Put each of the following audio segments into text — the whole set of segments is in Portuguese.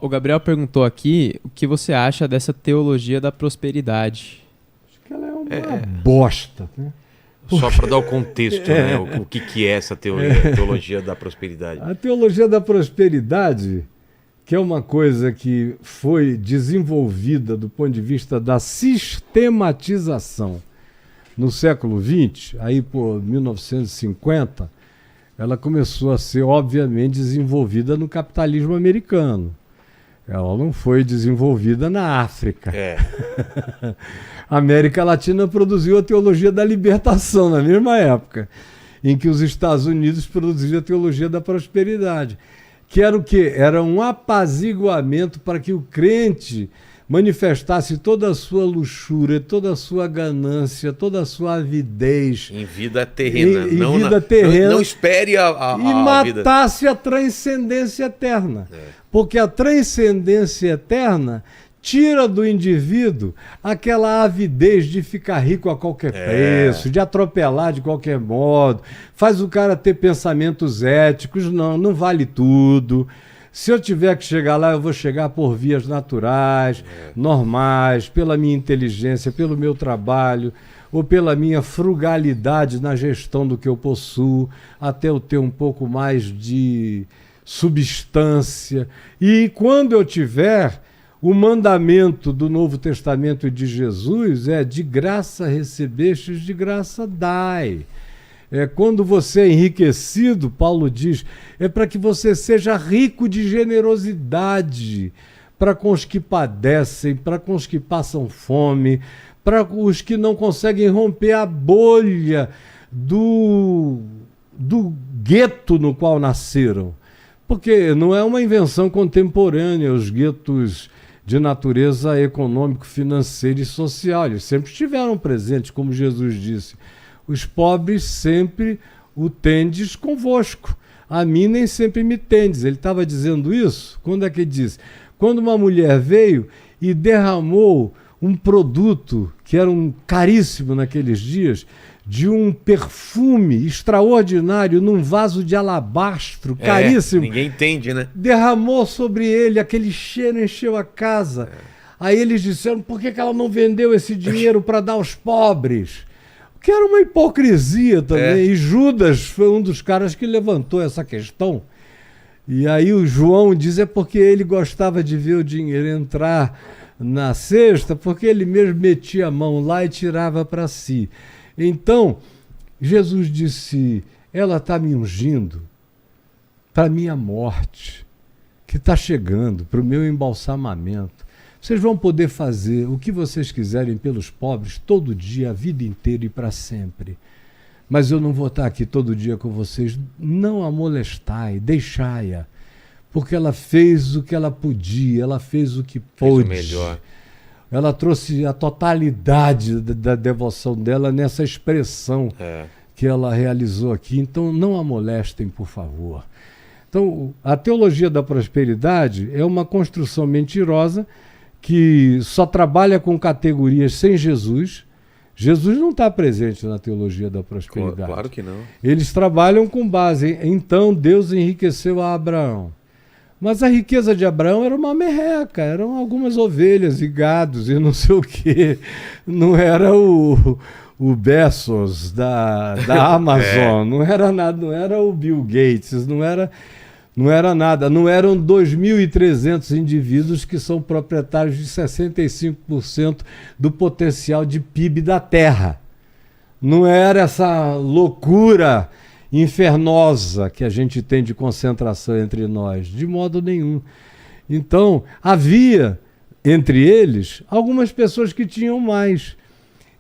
O Gabriel perguntou aqui o que você acha dessa teologia da prosperidade. Acho que ela é uma bosta, né? Só para dar o contexto, né? O que é essa teologia da prosperidade? A teologia da prosperidade, que é uma coisa que foi desenvolvida do ponto de vista da sistematização no século XX, aí por 1950, ela começou a ser, obviamente, desenvolvida no capitalismo americano. Ela não foi desenvolvida na África. A América Latina produziu a teologia da libertação na mesma época em que os Estados Unidos produziam a teologia da prosperidade. Que era o quê? Era um apaziguamento para que o crente manifestasse toda a sua luxúria, toda a sua ganância, toda a sua avidez. Em vida terrena. Não espere a e matasse a transcendência eterna. Porque a transcendência eterna tira do indivíduo aquela avidez de ficar rico a qualquer preço, de atropelar de qualquer modo, faz o cara ter pensamentos éticos, não vale tudo. Se eu tiver que chegar lá, eu vou chegar por vias naturais, normais, pela minha inteligência, pelo meu trabalho, ou pela minha frugalidade na gestão do que eu possuo, até eu ter um pouco mais de substância. E quando eu tiver, o mandamento do Novo Testamento e de Jesus é: de graça recebestes, de graça dai. Quando você é enriquecido, Paulo diz, é para que você seja rico de generosidade, para com os que padecem, para com os que passam fome, para os que não conseguem romper a bolha do gueto no qual nasceram. Porque não é uma invenção contemporânea, os guetos de natureza econômico, financeira e social. Eles sempre estiveram presentes, como Jesus disse. Os pobres sempre o tendes convosco. A mim nem sempre me tendes. Ele estava dizendo isso? Quando é que ele disse? Quando uma mulher veio e derramou um produto que era caríssimo naqueles dias, de um perfume extraordinário num vaso de alabastro, caríssimo. Ninguém entende, né? Derramou sobre ele, aquele cheiro encheu a casa. Aí eles disseram, por que ela não vendeu esse dinheiro para dar aos pobres? Que era uma hipocrisia também. E Judas foi um dos caras que levantou essa questão. E aí o João diz, é porque ele gostava de ver o dinheiro entrar na cesta, porque ele mesmo metia a mão lá e tirava para si. Então, Jesus disse, ela está me ungindo para a minha morte, que está chegando, para o meu embalsamamento. Vocês vão poder fazer o que vocês quiserem pelos pobres todo dia, a vida inteira e para sempre. Mas eu não vou estar aqui todo dia com vocês. Não a molestai, deixai-a. Porque ela fez o que ela podia, ela fez o que pôde. Fez o melhor. Ela trouxe a totalidade da devoção dela nessa expressão que ela realizou aqui. Então não a molestem, por favor. Então a teologia da prosperidade é uma construção mentirosa que só trabalha com categorias sem Jesus. Jesus não está presente na teologia da prosperidade. Claro que não. Eles trabalham com base em, então Deus enriqueceu a Abraão. Mas a riqueza de Abraão era uma merreca, eram algumas ovelhas e gados e não sei o quê. Não era o Bezos da Amazon, não era nada, não era o Bill Gates, não era nada, não eram 2.300 indivíduos que são proprietários de 65% do potencial de PIB da Terra. Não era essa loucura infernosa que a gente tem de concentração entre nós, de modo nenhum. Então, havia entre eles algumas pessoas que tinham mais.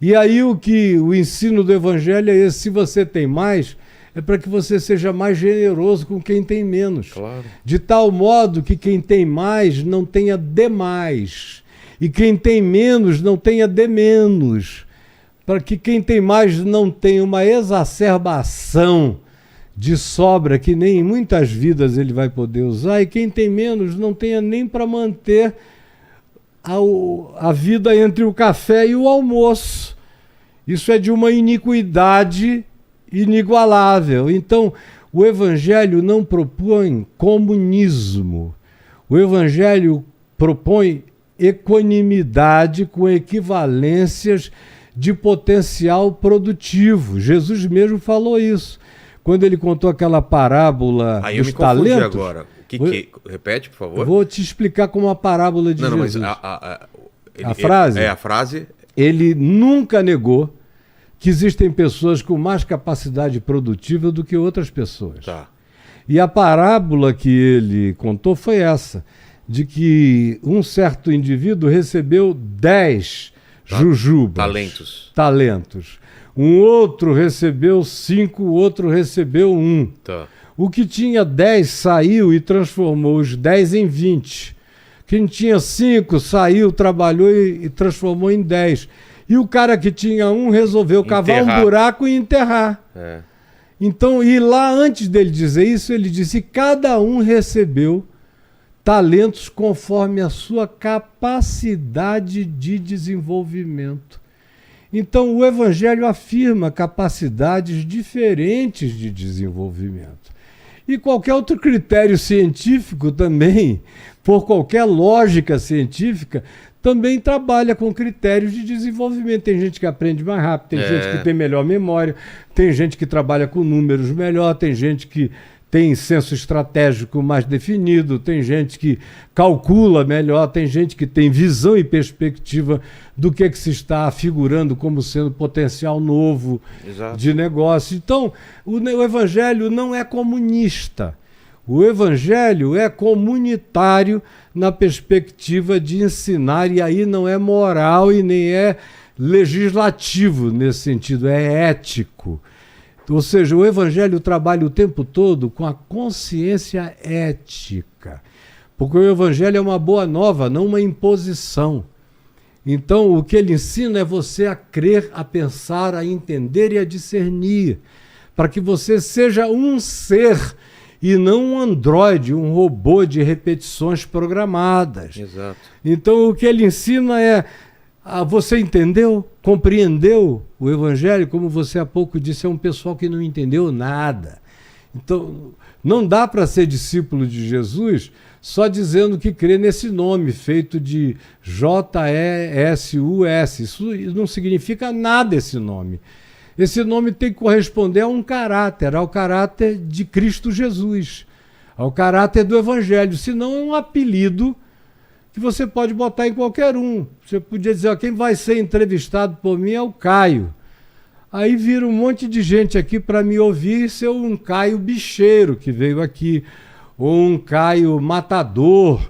E aí o ensino do Evangelho é esse: se você tem mais, é para que você seja mais generoso com quem tem menos. Claro. De tal modo que quem tem mais não tenha demais. E quem tem menos não tenha de menos. Para que quem tem mais não tenha uma exacerbação de sobra que nem em muitas vidas ele vai poder usar. E quem tem menos não tenha nem para manter a vida entre o café e o almoço. Isso é de uma iniquidade inigualável. Então, o Evangelho não propõe comunismo. O Evangelho propõe equanimidade com equivalências de potencial produtivo. Jesus mesmo falou isso. Quando ele contou aquela parábola Aí eu dos me confundi talentos... agora. Repete, por favor. Vou te explicar como a parábola de Não, Jesus. mas A frase? É a frase. Ele nunca negou que existem pessoas com mais capacidade produtiva do que outras pessoas. Tá. E a parábola que ele contou foi essa, de que um certo indivíduo recebeu 10 jujubas. Talentos. Um outro recebeu 5, o outro recebeu 1. Tá. O que tinha 10 saiu e transformou os 10 em 20. Quem tinha 5 saiu, trabalhou e transformou em 10. E o cara que tinha 1 resolveu cavar um buraco e enterrar. É. Então, e lá antes dele dizer isso, ele disse: cada um recebeu talentos conforme a sua capacidade de desenvolvimento. Então, o Evangelho afirma capacidades diferentes de desenvolvimento. E qualquer outro critério científico também, por qualquer lógica científica, também trabalha com critérios de desenvolvimento. Tem gente que aprende mais rápido, tem gente que tem melhor memória, tem gente que trabalha com números melhor, tem gente que tem senso estratégico mais definido, tem gente que calcula melhor, tem gente que tem visão e perspectiva do que se está afigurando como sendo potencial novo de negócio. Então, o Evangelho não é comunista. O Evangelho é comunitário na perspectiva de ensinar, e aí não é moral e nem é legislativo nesse sentido, é ético. Ou seja, o Evangelho trabalha o tempo todo com a consciência ética, porque o Evangelho é uma boa nova, não uma imposição. Então, o que ele ensina é você a crer, a pensar, a entender e a discernir, para que você seja um ser e não um androide, um robô de repetições programadas. Exato. Então, o que ele ensina é: você entendeu? Compreendeu o Evangelho? Como você há pouco disse, é um pessoal que não entendeu nada. Então, não dá para ser discípulo de Jesus só dizendo que crê nesse nome feito de J-E-S-U-S. Isso não significa nada, esse nome. Esse nome tem que corresponder a um caráter, ao caráter de Cristo Jesus, ao caráter do Evangelho. Senão é um apelido que você pode botar em qualquer um. Você podia dizer: quem vai ser entrevistado por mim é o Caio. Aí vira um monte de gente aqui para me ouvir ser um Caio bicheiro que veio aqui, ou um Caio matador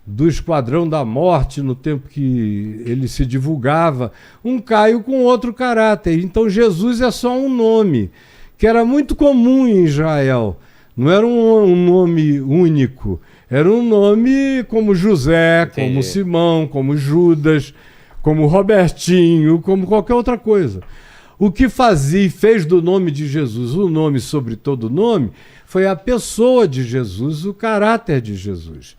do Esquadrão da Morte no tempo que ele se divulgava, um Caio com outro caráter. Então Jesus é só um nome, que era muito comum em Israel. Não era um nome único. Era um nome como José, como Simão, como Judas, como Robertinho, como qualquer outra coisa. O que fazia e fez do nome de Jesus o nome sobre todo nome foi a pessoa de Jesus, o caráter de Jesus.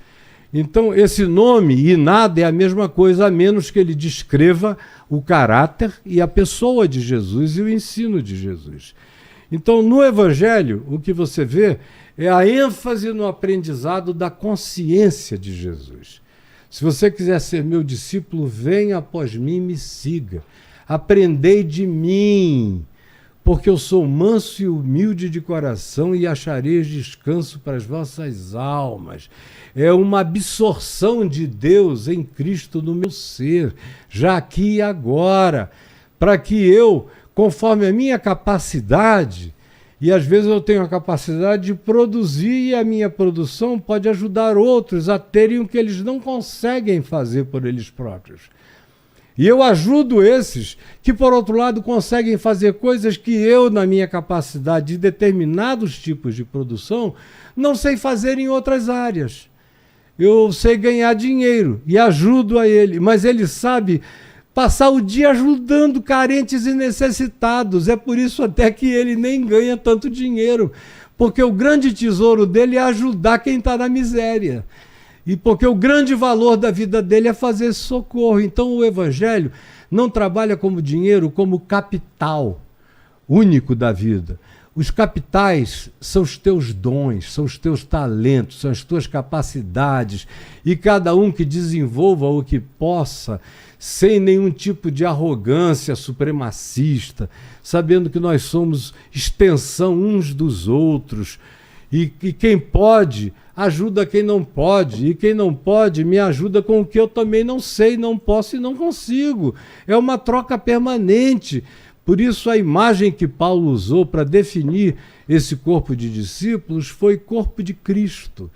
Então, esse nome e nada é a mesma coisa, a menos que ele descreva o caráter e a pessoa de Jesus e o ensino de Jesus. Então, no Evangelho, o que você vê é a ênfase no aprendizado da consciência de Jesus. Se você quiser ser meu discípulo, venha após mim e me siga. Aprendei de mim, porque eu sou manso e humilde de coração e achareis descanso para as vossas almas. É uma absorção de Deus em Cristo no meu ser, já aqui e agora, para que eu, conforme a minha capacidade, e às vezes eu tenho a capacidade de produzir e a minha produção pode ajudar outros a terem o que eles não conseguem fazer por eles próprios. E eu ajudo esses que, por outro lado, conseguem fazer coisas que eu, na minha capacidade de determinados tipos de produção, não sei fazer em outras áreas. Eu sei ganhar dinheiro e ajudo a ele, mas ele sabe passar o dia ajudando carentes e necessitados. É por isso até que ele nem ganha tanto dinheiro, porque o grande tesouro dele é ajudar quem está na miséria. E porque o grande valor da vida dele é fazer esse socorro. Então o Evangelho não trabalha como dinheiro, como capital único da vida. Os capitais são os teus dons, são os teus talentos, são as tuas capacidades. E cada um que desenvolva o que possa, sem nenhum tipo de arrogância supremacista, sabendo que nós somos extensão uns dos outros. E quem pode, ajuda quem não pode. E quem não pode, me ajuda com o que eu também não sei, não posso e não consigo. É uma troca permanente. Por isso, a imagem que Paulo usou para definir esse corpo de discípulos foi corpo de Cristo,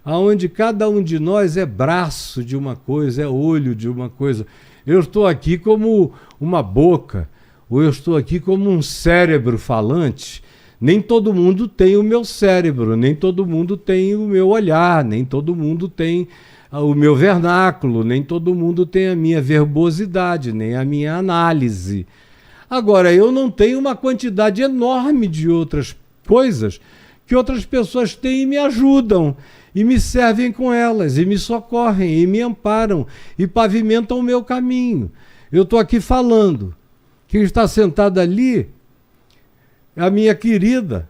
onde cada um de nós é braço de uma coisa, é olho de uma coisa. Eu estou aqui como uma boca, ou eu estou aqui como um cérebro falante. Nem todo mundo tem o meu cérebro, nem todo mundo tem o meu olhar, nem todo mundo tem o meu vernáculo, nem todo mundo tem a minha verbosidade, nem a minha análise. Agora, eu não tenho uma quantidade enorme de outras coisas que outras pessoas têm e me ajudam, e me servem com elas, e me socorrem, e me amparam, e pavimentam o meu caminho. Eu estou aqui falando. Quem está sentado ali é a minha querida,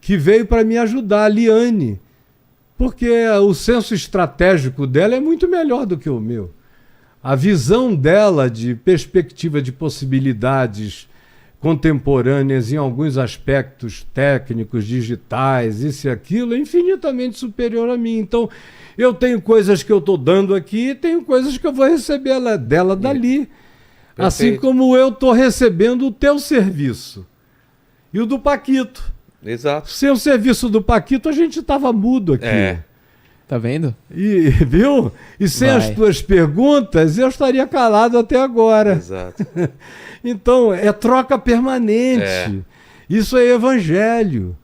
que veio para me ajudar, a Liane, porque o senso estratégico dela é muito melhor do que o meu. A visão dela de perspectiva de possibilidades contemporâneas em alguns aspectos técnicos, digitais, isso e aquilo, é infinitamente superior a mim. Então, eu tenho coisas que eu estou dando aqui e tenho coisas que eu vou receber dela dali. Perfeito. Assim como eu estou recebendo o teu serviço e o do Paquito. Exato. Sem o serviço do Paquito, a gente estava mudo aqui. Tá vendo? Viu? E sem as tuas perguntas, eu estaria calado até agora. Exato. Então, é troca permanente. Isso é evangelho.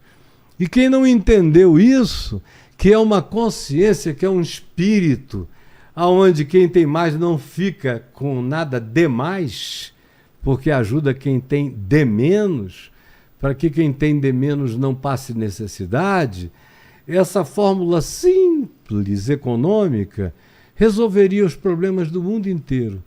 E quem não entendeu isso, que é uma consciência, que é um espírito, aonde quem tem mais não fica com nada de mais, porque ajuda quem tem de menos, para que quem tem de menos não passe necessidade. Essa fórmula simples, econômica, resolveria os problemas do mundo inteiro.